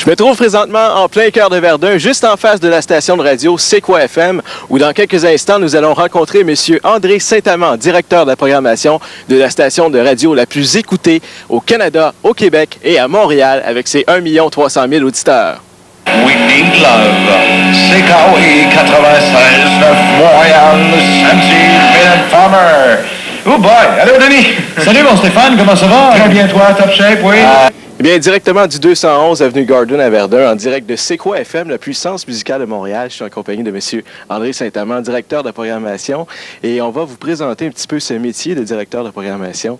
Je me trouve présentement en plein cœur de Verdun, juste en face de la station de radio C'est quoi FM, où dans quelques instants, nous allons rencontrer M. André Saint-Amand, directeur de la programmation de la station de radio la plus écoutée au Canada, au Québec et à Montréal, avec ses 1 300 000 auditeurs. We need love. CKOI 96.9 Montréal, Sandy, Mylène Farmer. Oh boy! Allô, Denis! Salut, mon Stéphane, comment ça va? Très bien, toi, top shape, oui? Eh bien, directement du 211 avenue Gordon à Verdun, en direct de C'est quoi FM, la puissance musicale de Montréal. Je suis en compagnie de M. André Saint-Amand, directeur de programmation. Et on va vous présenter un petit peu ce métier de directeur de programmation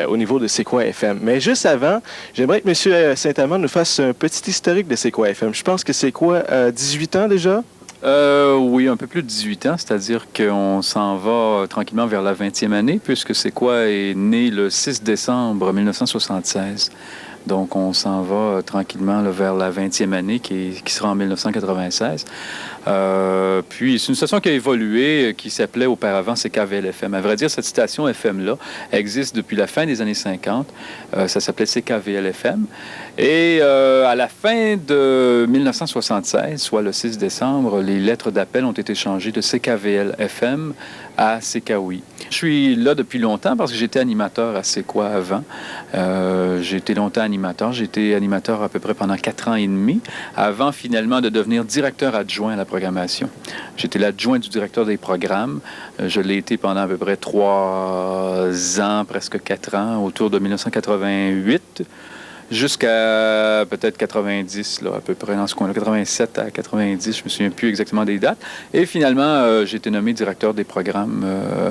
au niveau de C'est quoi FM. Mais juste avant, j'aimerais que M. Saint-Amand nous fasse un petit historique de C'est quoi FM. Je pense que c'est quoi, 18 ans déjà? Oui, un peu plus de 18 ans, c'est-à-dire qu'on s'en va tranquillement vers la 20e année, puisque C'est quoi est né le 6 décembre 1976. Donc, on s'en va tranquillement là, vers la 20e année qui sera en 1996. Puis, c'est une station qui a évolué, qui s'appelait auparavant CKVL-FM. À vrai dire, cette station FM-là existe depuis la fin des années 50. Ça s'appelait CKVL-FM. Et à la fin de 1976, soit le 6 décembre, les lettres d'appel ont été changées de CKVL-FM à CKOI. Je suis là depuis longtemps parce que j'étais animateur à C'est quoi avant. J'ai été longtemps animateur. J'ai été animateur à peu près pendant 4 ans et demi, avant finalement de devenir directeur adjoint à la programmation. J'étais l'adjoint du directeur des programmes. Je l'ai été pendant à peu près 3 ans, presque 4 ans, autour de 1988. Jusqu'à peut-être 90, là, à peu près dans ce coin-là, 87 à 90, je me souviens plus exactement des dates. Et finalement, j'ai été nommé directeur des programmes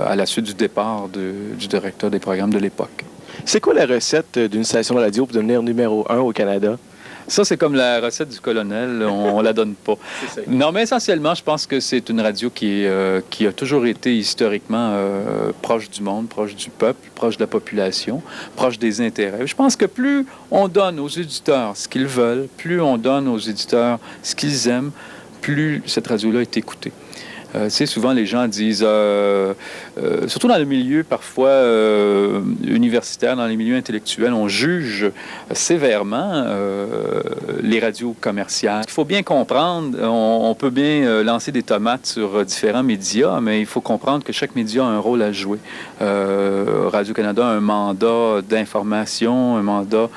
à la suite du départ du directeur des programmes de l'époque. C'est quoi la recette d'une station de radio pour devenir numéro 1 au Canada? Ça, c'est comme la recette du colonel, on la donne pas. Non, mais essentiellement, je pense que c'est une radio qui a toujours été historiquement proche du monde, proche du peuple, proche de la population, proche des intérêts. Je pense que plus on donne aux éditeurs ce qu'ils veulent, plus on donne aux éditeurs ce qu'ils aiment, plus cette radio-là est écoutée. Tu sais, souvent, les gens disent, surtout dans le milieu parfois universitaire, dans les milieux intellectuels, on juge sévèrement les radios commerciales. Il faut bien comprendre, on peut bien lancer des tomates sur différents médias, mais il faut comprendre que chaque média a un rôle à jouer. Radio-Canada a un mandat d'information, un mandat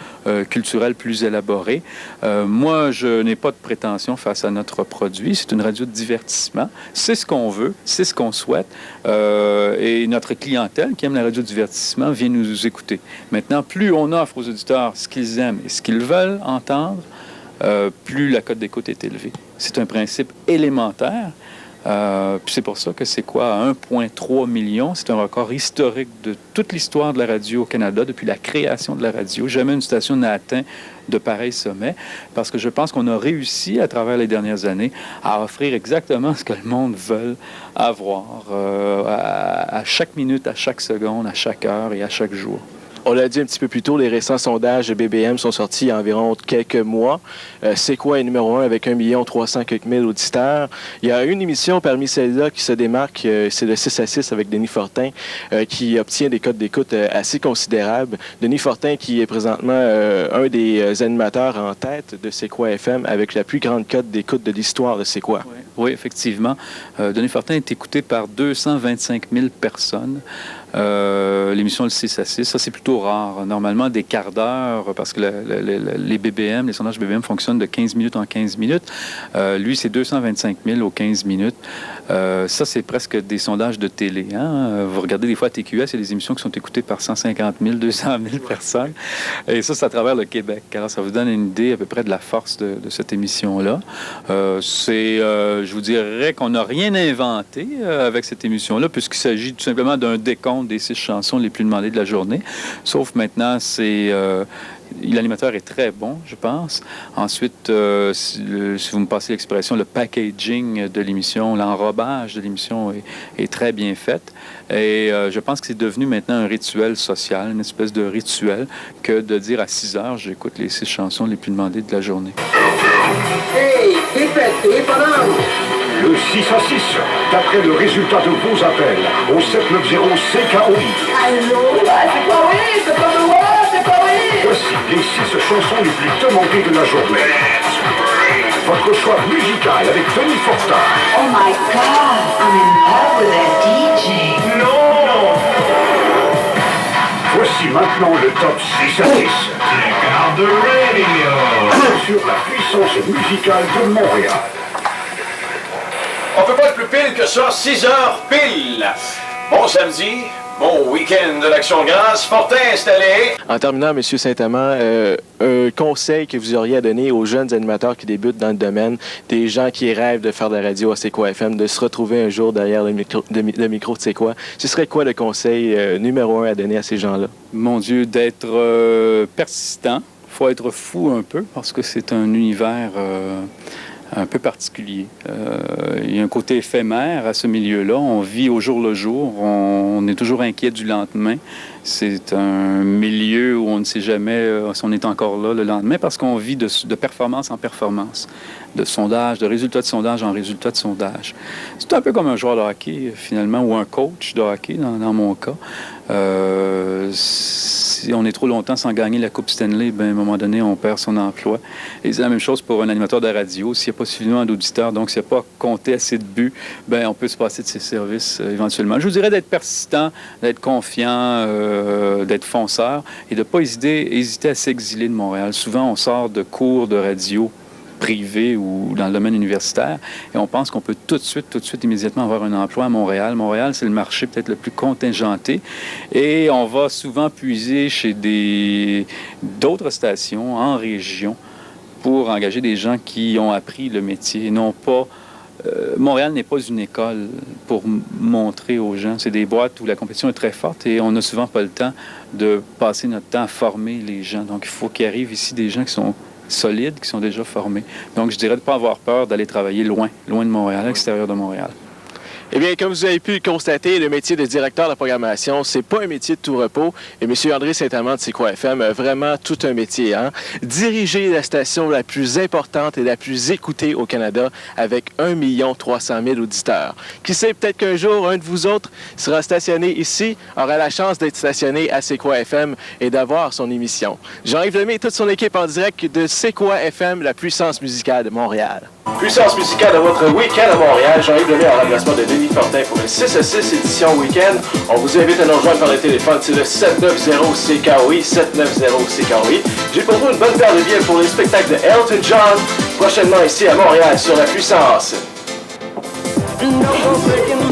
culturel plus élaboré. Moi, je n'ai pas de prétention face à notre produit. C'est une radio de divertissement. C'est ce qu'on veut, c'est ce qu'on souhaite. Et notre clientèle qui aime la radio-divertissement vient nous écouter. Maintenant, plus on offre aux auditeurs ce qu'ils aiment et ce qu'ils veulent entendre, plus la cote d'écoute est élevée. C'est un principe élémentaire. Puis c'est pour ça que C'est quoi, à 1,3 million, c'est un record historique de toute l'histoire de la radio au Canada, depuis la création de la radio. Jamais une station n'a atteint de pareils sommets, parce que je pense qu'on a réussi, à travers les dernières années, à offrir exactement ce que le monde veut avoir, à chaque minute, à chaque seconde, à chaque heure et à chaque jour. On l'a dit un petit peu plus tôt, les récents sondages de BBM sont sortis il y a environ quelques mois. C'est quoi est numéro 1 avec 1 300 000 auditeurs? Il y a une émission parmi celles-là qui se démarque, c'est le 6 à 6 avec Denis Fortin, qui obtient des cotes d'écoute assez considérables. Denis Fortin qui est présentement un des animateurs en tête de C'est quoi FM avec la plus grande cote d'écoute de l'histoire de C'est quoi. Oui, effectivement. Denis Fortin est écouté par 225 000 personnes. L'émission le 6 à 6, ça c'est plutôt rare. Normalement, des quarts d'heure, parce que les BBM, les sondages BBM fonctionnent de 15 minutes en 15 minutes. Lui, c'est 225 000 aux 15 minutes. Ça, c'est presque des sondages de télé. Hein? Vous regardez des fois à TQS, il y a des émissions qui sont écoutées par 150 000, 200 000 personnes. Et ça, c'est à travers le Québec. Alors, ça vous donne une idée à peu près de la force de cette émission-là. Je vous dirais qu'on n'a rien inventé avec cette émission-là, puisqu'il s'agit tout simplement d'un décompte des 6 chansons les plus demandées de la journée. Sauf maintenant, l'animateur est très bon, je pense. Ensuite, si vous me passez l'expression, le packaging de l'émission, l'enrobage de l'émission est très bien fait. Et je pense que c'est devenu maintenant un rituel social, une espèce de rituel, que de dire à 6 heures, j'écoute les 6 chansons les plus demandées de la journée. Hey, t'es pété, bonhomme! Le 6 à 6, d'après le résultat de vos appels, au 790 CKOI. Allô? C'est pas oui, c'est pas moi, c'est pas oui! Voici les 6 chansons les plus demandées de la journée. votre choix musical avec Denis Fortin. Oh my God, I'm in love with that DJ. Non! Voici maintenant le top 6 à 6. Check out the radio. Sur la puissance musicale de Montréal. On peut pas être plus pile que ça, 6 heures pile. Bon samedi, bon week-end de l'Action de grâce, Fortin installé. En terminant, M. Saint-Amand, un conseil que vous auriez à donner aux jeunes animateurs qui débutent dans le domaine, des gens qui rêvent de faire de la radio à C'est quoi FM, de se retrouver un jour derrière le micro de C'est quoi, ce serait quoi le conseil numéro 1 à donner à ces gens-là? Mon Dieu, d'être persistant. Il faut être fou un peu parce que c'est un univers un peu particulier. Il y a un côté éphémère à ce milieu-là. On vit au jour le jour. On est toujours inquiet du lendemain. C'est un milieu où on ne sait jamais si on est encore là le lendemain parce qu'on vit de performance en performance, de sondage, de résultats de sondage en résultats de sondage. C'est un peu comme un joueur de hockey, finalement, ou un coach de hockey, dans mon cas. Si on est trop longtemps sans gagner la Coupe Stanley, ben, à un moment donné, on perd son emploi. Et c'est la même chose pour un animateur de radio. S'il n'y a pas suffisamment d'auditeurs, donc s'il n'y a pas compté assez de buts, ben, on peut se passer de ses services éventuellement. Je vous dirais d'être persistant, d'être confiant, d'être fonceur et de ne pas hésiter à s'exiler de Montréal. Souvent, on sort de cours de radio privé ou dans le domaine universitaire, et on pense qu'on peut tout de suite, immédiatement avoir un emploi à Montréal. Montréal, c'est le marché peut-être le plus contingenté, et on va souvent puiser chez d'autres stations en région pour engager des gens qui ont appris le métier, non pas... Montréal n'est pas une école pour montrer aux gens. C'est des boîtes où la compétition est très forte et on n'a souvent pas le temps de passer notre temps à former les gens. Donc, il faut qu'il arrive ici des gens qui sont solides, qui sont déjà formés. Donc, je dirais de ne pas avoir peur d'aller travailler loin de Montréal, à l'extérieur de Montréal. Eh bien, comme vous avez pu le constater, le métier de directeur de programmation, c'est pas un métier de tout repos. Et M. André Saint-Amand de C'est quoi FM a vraiment tout un métier. Hein? Diriger la station la plus importante et la plus écoutée au Canada avec 1 300 000 auditeurs. Qui sait, peut-être qu'un jour, un de vous autres sera stationné ici, aura la chance d'être stationné à C'est quoi FM et d'avoir son émission. Jean-Yves Lemay et toute son équipe en direct de C'est quoi FM, la puissance musicale de Montréal. Puissance musicale de votre week-end à Montréal. Jean-Yves Lemay en remplacement de Denis Fortin pour une 6 à 6 édition week-end. On vous invite à nous rejoindre par le téléphone. C'est le 790-CKOI, 790-CKOI. J'ai pour vous une bonne paire de billets pour les spectacles de Elton John, prochainement ici à Montréal sur la puissance. No forsaken